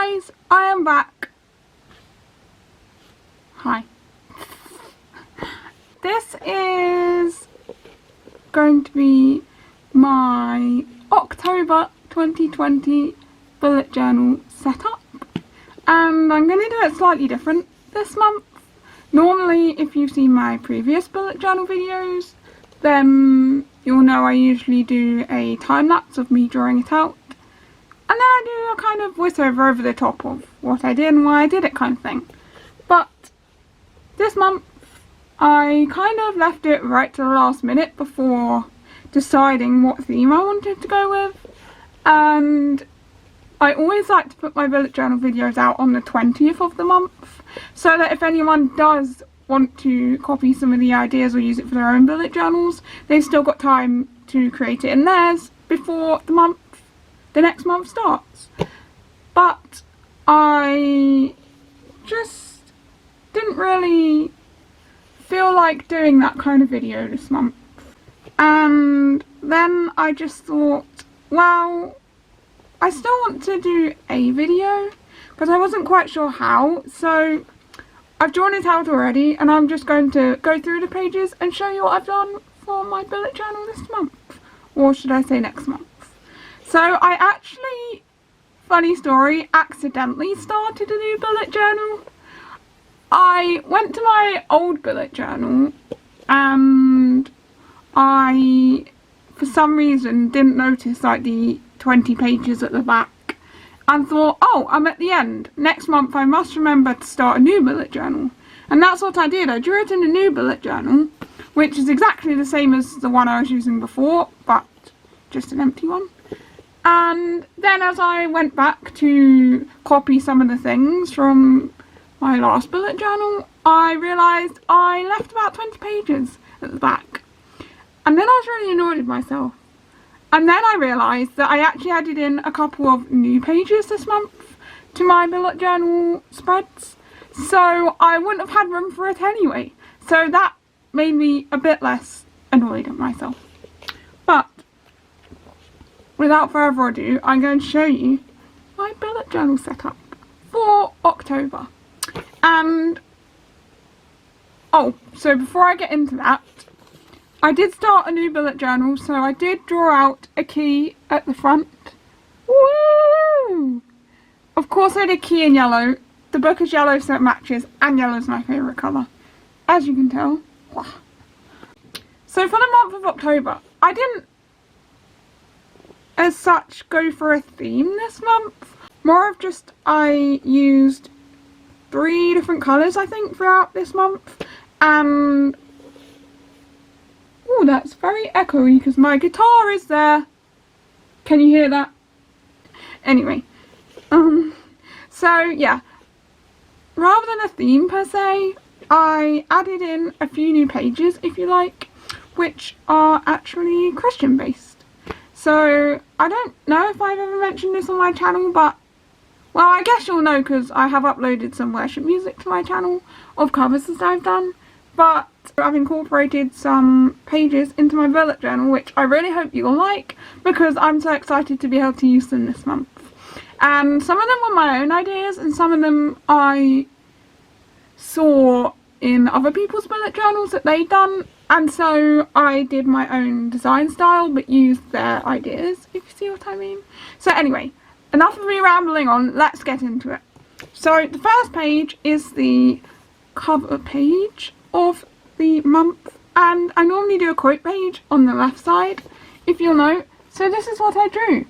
guys, I am back. Hi. This is going to be my October 2020 bullet journal setup, and I'm going to do it slightly different this month. Normally, if you've seen my previous bullet journal videos, then you'll know I usually do a time lapse of me drawing it out, and then I do a kind of voiceover over the top of what I did and why I did it kind of thing. But this month I kind of left it right to the last minute before deciding what theme I wanted to go with, and I always like to put my bullet journal videos out on the 20th of the month, so that if anyone does want to copy some of the ideas or use it for their own bullet journals, they've still got time to create it in theirs before the next month starts. But I just didn't really feel like doing that kind of video this month, and then I just thought, well, I still want to do a video, but I wasn't quite sure how, so I've drawn it out already, and I'm just going to go through the pages and show you what I've done for my bullet journal this month, or should I say next month. So I actually, funny story, accidentally started a new bullet journal. I went to my old bullet journal and I, for some reason, didn't notice like the 20 pages at the back and thought, oh, I'm at the end. Next month I must remember to start a new bullet journal. And that's what I did. I drew it in a new bullet journal, which is exactly the same as the one I was using before, but just an empty one. And then as I went back to copy some of the things from my last bullet journal, I realised I left about 20 pages at the back. And then I was really annoyed with myself. And then I realised that I actually added in a couple of new pages this month to my bullet journal spreads, so I wouldn't have had room for it anyway. So that made me a bit less annoyed at myself. But without further ado, I'm going to show you my bullet journal setup for October. And oh, so before I get into that, I did start a new bullet journal, so I did draw out a key at the front. Woo! Of course I did key in yellow. The book is yellow, so it matches, and yellow is my favourite colour, as you can tell. So for the month of October, I didn't as such go for a theme this month. More of just, I used 3 different colours I think throughout this month, and oh, that's very echoey because my guitar is there. Can you hear that? Anyway, so yeah, rather than a theme per se, I added in a few new pages, if you like, which are actually Christian based. So I don't know if I've ever mentioned this on my channel, but well, I guess you'll know because I have uploaded some worship music to my channel of covers that I've done. But I've incorporated some pages into my bullet journal, which I really hope you'll like, because I'm so excited to be able to use them this month. And some of them were my own ideas, and some of them I saw in other people's bullet journals that they'd done, and so I did my own design style but used their ideas, if you see what I mean. So anyway, enough of me rambling on, let's get into it. So the first page is the cover page of the month, and I normally do a quote page on the left side, if you'll note. So this is what I drew.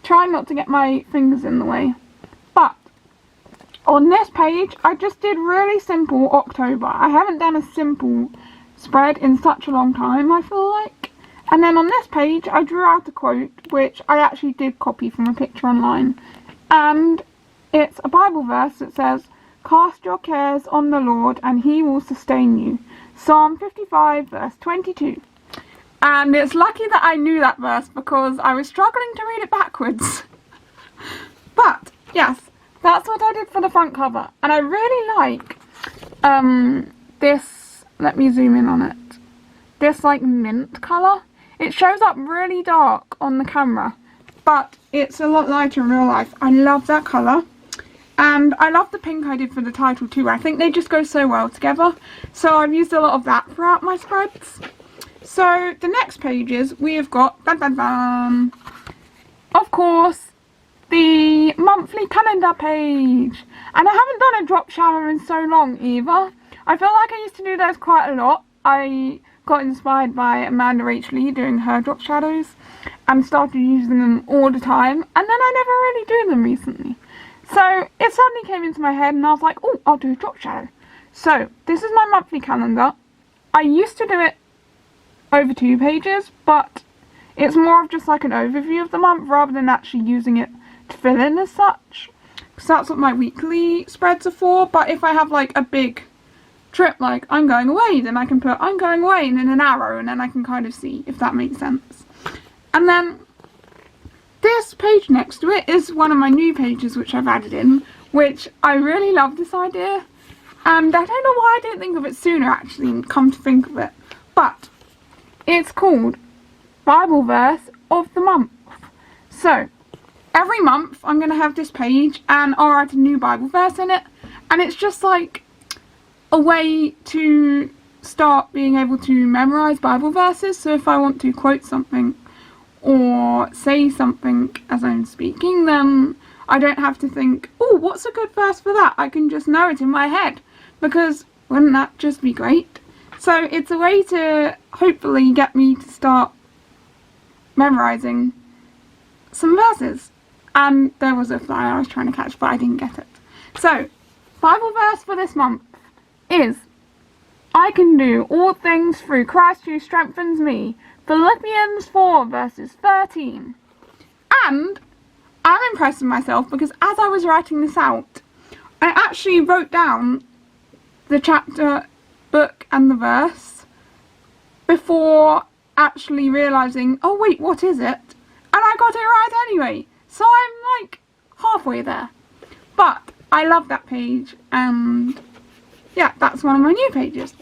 Try not to get my fingers in the way. But on this page I just did really simple October. I haven't done a simple spread in such a long time, I feel like. And then on this page I drew out a quote, which I actually did copy from a picture online, and it's a Bible verse that says, "Cast your cares on the Lord and he will sustain you." Psalm 55 verse 22. And it's lucky that I knew that verse because I was struggling to read it backwards. But yes, that's what I did for the front cover, and I really like this, let me zoom in on it, this like mint colour. It shows up really dark on the camera, but it's a lot lighter in real life. I love that colour. And I love the pink I did for the title too. I think they just go so well together. So I've used a lot of that throughout my spreads. So the next pages we have got, dun, dun, dun, of course, the monthly calendar page. And I haven't done a drop shadow in so long either. I feel like I used to do those quite a lot. I got inspired by Amanda Rach Lee doing her drop shadows and started using them all the time. And then I never really do them recently. So it suddenly came into my head and I was like, oh, I'll do a drop shadow. So this is my monthly calendar. I used to do it over 2 pages, but it's more of just like an overview of the month rather than actually using it to fill in as such. Because that's what my weekly spreads are for. But if I have like a big trip, like I'm going away, then I can put I'm going away and then an arrow, and then I can kind of see if that makes sense. And then this page next to it is one of my new pages which I've added in, which I really love this idea, and I don't know why I didn't think of it sooner actually, come to think of it, but it's called Bible Verse of the Month. So every month I'm going to have this page and I'll write a new Bible verse in it, and it's just like a way to start being able to memorize Bible verses. So if I want to quote something or say something as I'm speaking, then I don't have to think, oh, what's a good verse for that? I can just know it in my head, because wouldn't that just be great? So it's a way to hopefully get me to start memorizing some verses. And there was a fly I was trying to catch, but I didn't get it. So Bible verse for this month is, I can do all things through Christ who strengthens me. Philippians 4 verses 13. And I'm impressed with myself because as I was writing this out, I actually wrote down the chapter, book and the verse before actually realising, oh wait, what is it? And I got it right anyway. So I'm like halfway there. But I love that page, and yeah, that's one of my new pages.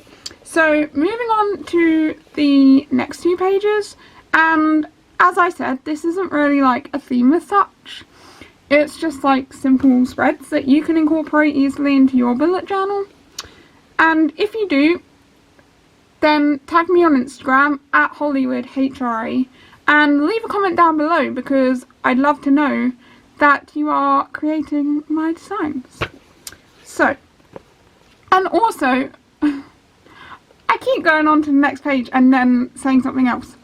So moving on to the next 2 pages, and as I said, this isn't really like a theme as such. It's just like simple spreads that you can incorporate easily into your bullet journal. And if you do, then tag me on Instagram at HollywoodHRA and leave a comment down below, because I'd love to know that you are creating my designs. So, and also, I keep going on to the next page and then saying something else,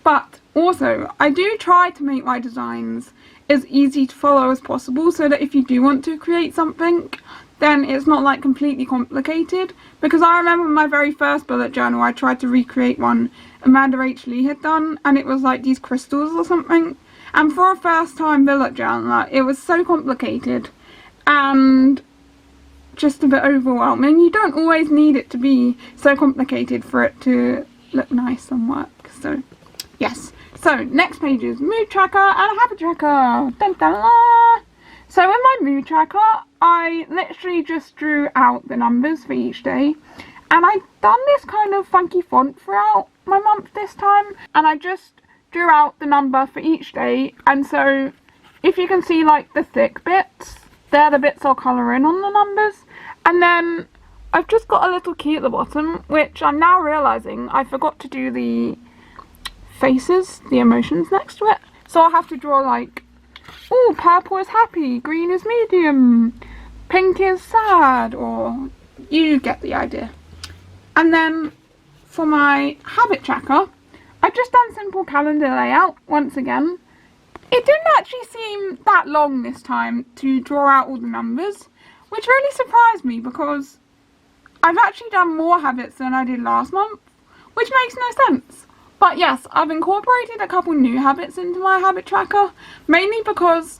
but also I do try to make my designs as easy to follow as possible, so that if you do want to create something, then it's not like completely complicated. Because I remember my very first bullet journal, I tried to recreate one Amanda Rach Lee had done, and it was like these crystals or something, and for a first time bullet journaler it was so complicated and just a bit overwhelming. You don't always need it to be so complicated for it to look nice and work. So yes, so next page is mood tracker and a habit tracker. Dun, dun, dun. So in my mood tracker I literally just drew out the numbers for each day, and I've done this kind of funky font throughout my month this time, and I just drew out the number for each day. And so if you can see like the thick bits, they're the bits I'll colour in on the numbers. And then I've just got a little key at the bottom, which I'm now realising I forgot to do the faces, the emotions next to it. So I'll have to draw like, oh, purple is happy, green is medium, pink is sad, or you get the idea. And then for my habit tracker, I've just done simple calendar layout once again. It didn't actually seem that long this time to draw out all the numbers, which really surprised me because I've actually done more habits than I did last month, which makes no sense. But yes, I've incorporated a couple new habits into my habit tracker, mainly because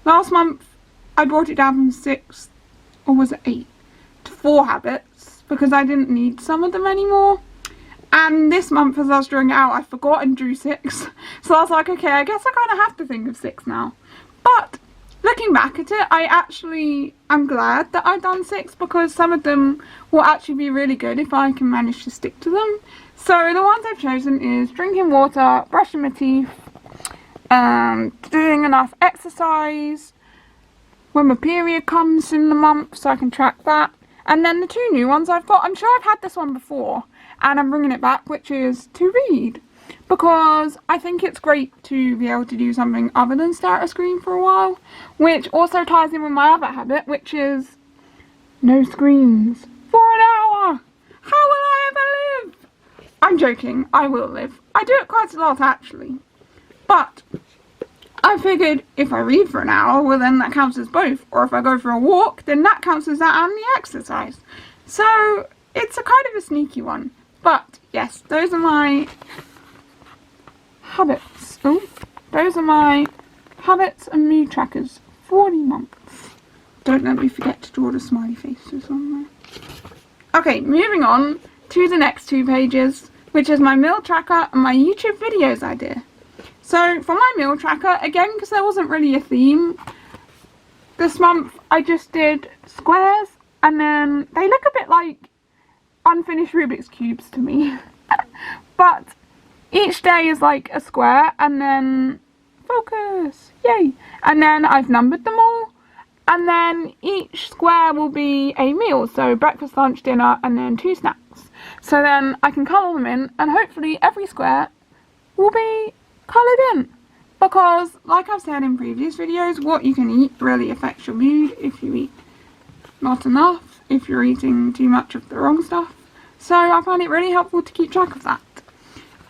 last month I brought it down from 6, or was it 8, to 4 habits because I didn't need some of them anymore. And this month, as I was drawing it out, I forgot and drew 6. So I was like, okay, I guess I kind of have to think of 6 now. But looking back at it, I actually am glad that I've done 6, because some of them will actually be really good if I can manage to stick to them. So the ones I've chosen is drinking water, brushing my teeth, doing enough exercise, when my period comes in the month, so I can track that. And then the 2 new ones I've got, I'm sure I've had this one before, and I'm bringing it back, which is to read. Because I think it's great to be able to do something other than stare at a screen for a while, which also ties in with my other habit, which is no screens for an hour. How will I ever live? I'm joking, I will live. I do it quite a lot actually. But I figured if I read for an hour, well then that counts as both. Or if I go for a walk, then that counts as that and the exercise. So it's a kind of a sneaky one. But yes, those are my habits. Oh, those are my habits and mood trackers for the month. Don't let me forget to draw the smiley faces on there. Okay, moving on to the next 2 pages, which is my meal tracker and my YouTube videos idea. So for my meal tracker, again, because there wasn't really a theme, this month I just did squares, and then they look a bit like unfinished Rubik's Cubes to me. But each day is like a square, and then focus, yay! And then I've numbered them all, and then each square will be a meal, so breakfast, lunch, dinner, and then 2 snacks. So then I can colour them in, and hopefully every square will be coloured in. Because, like I've said in previous videos, what you can eat really affects your mood if you eat not enough, if you're eating too much of the wrong stuff. So I find it really helpful to keep track of that.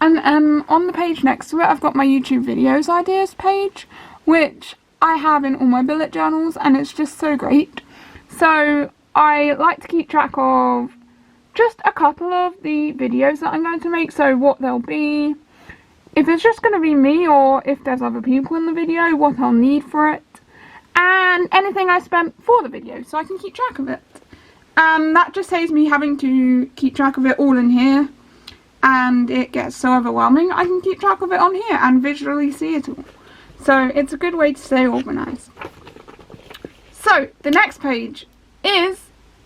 And on the page next to it, I've got my YouTube videos ideas page, which I have in all my bullet journals, and it's just so great. So I like to keep track of just a couple of the videos that I'm going to make, so what they'll be, if it's just going to be me or if there's other people in the video, what I'll need for it, and anything I spent for the video, so I can keep track of it. And that just saves me having to keep track of it all in here, and it gets so overwhelming. I can keep track of it on here and visually see it all. So it's a good way to stay organised. So the next page is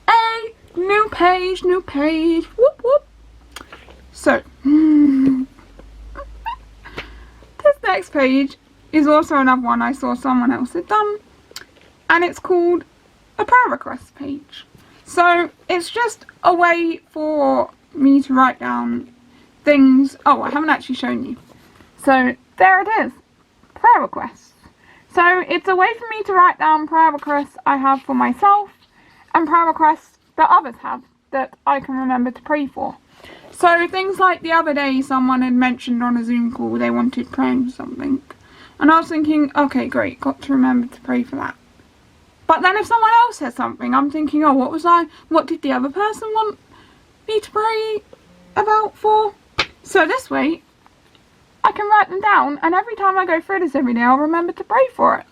a new page, whoop whoop. So this next page is also another one I saw someone else had done, and it's called a prayer request page. So it's just a way for me to write down things. Oh, I haven't actually shown you. So there it is, prayer requests. So it's a way for me to write down prayer requests I have for myself and prayer requests that others have that I can remember to pray for. So things like the other day someone had mentioned on a Zoom call they wanted praying for something, and I was thinking, okay, great, got to remember to pray for that. But then if someone else says something, I'm thinking, oh, what did the other person want me to pray about for? So this way, I can write them down, and every time I go through this every day, I'll remember to pray for it.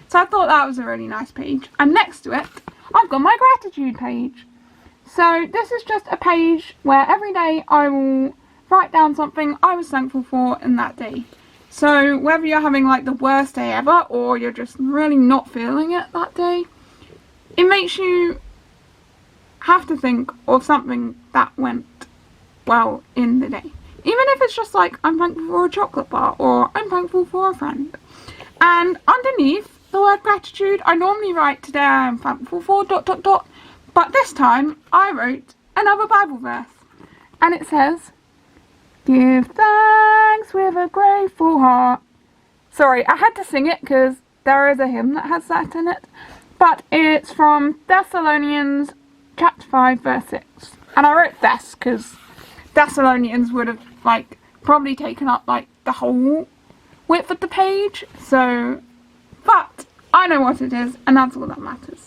So I thought that was a really nice page. And next to it, I've got my gratitude page. So this is just a page where every day I will write down something I was thankful for in that day. So whether you're having like the worst day ever, or you're just really not feeling it that day, it makes you have to think of something that went well in the day. Even if it's just like, I'm thankful for a chocolate bar, or I'm thankful for a friend. And underneath the word gratitude, I normally write, today I am thankful for ... But this time, I wrote another Bible verse. And it says, give thanks with a grateful heart. Sorry, I had to sing it because there is a hymn that has that in it. But it's from Thessalonians chapter 5 verse 6. And I wrote this because Thessalonians would have like probably taken up like the whole width of the page. So, but I know what it is, and that's all that matters.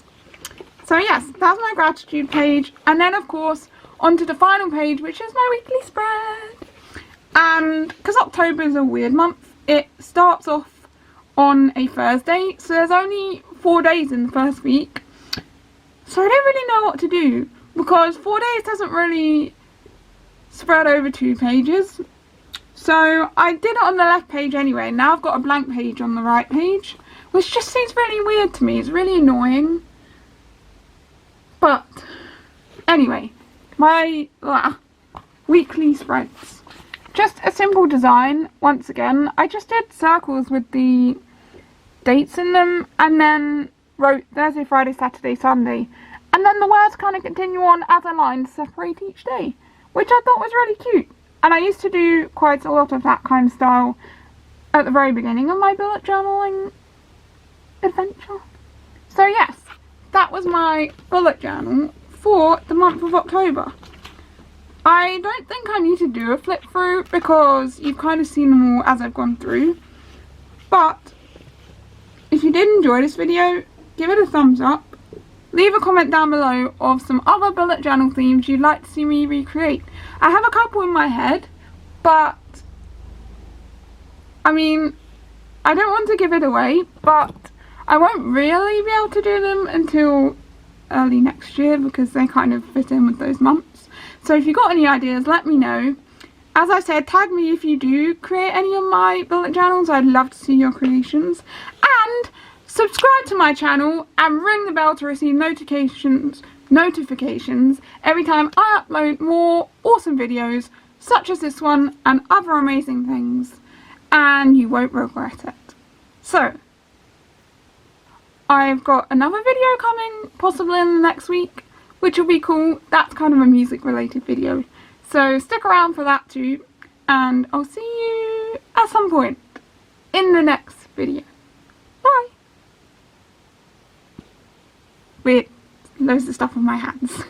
So yes, that's my gratitude page. And then of course, onto the final page, which is my weekly spread. And because October is a weird month, it starts off on a Thursday. So there's only 4 days in the first week. So I don't really know what to do, because 4 days doesn't really spread over 2 pages. So I did it on the left page anyway. Now I've got a blank page on the right page, which just seems really weird to me. It's really annoying. But anyway, my weekly spreads. Just a simple design. Once again, I just did circles with the dates in them, and then wrote Thursday, Friday, Saturday, Sunday, and then the words kind of continue on as a line to separate each day, which I thought was really cute. And I used to do quite a lot of that kind of style at the very beginning of my bullet journaling adventure. So yes, that was my bullet journal for the month of October. I don't think I need to do a flip through because you've kind of seen them all as I've gone through. But if you did enjoy this video, give it a thumbs up. Leave a comment down below of some other bullet journal themes you'd like to see me recreate. I have a couple in my head, but I mean, I don't want to give it away, but I won't really be able to do them until early next year because they kind of fit in with those months. So if you've got any ideas, let me know. As I said, tag me if you do create any of my bullet journals. I'd love to see your creations. And subscribe to my channel and ring the bell to receive notifications every time I upload more awesome videos such as this one and other amazing things, and you won't regret it. So I've got another video coming possibly in the next week, which will be cool. That's kind of a music related video, so stick around for that too, and I'll see you at some point in the next video. Bye! Wait, loads of stuff on my hands.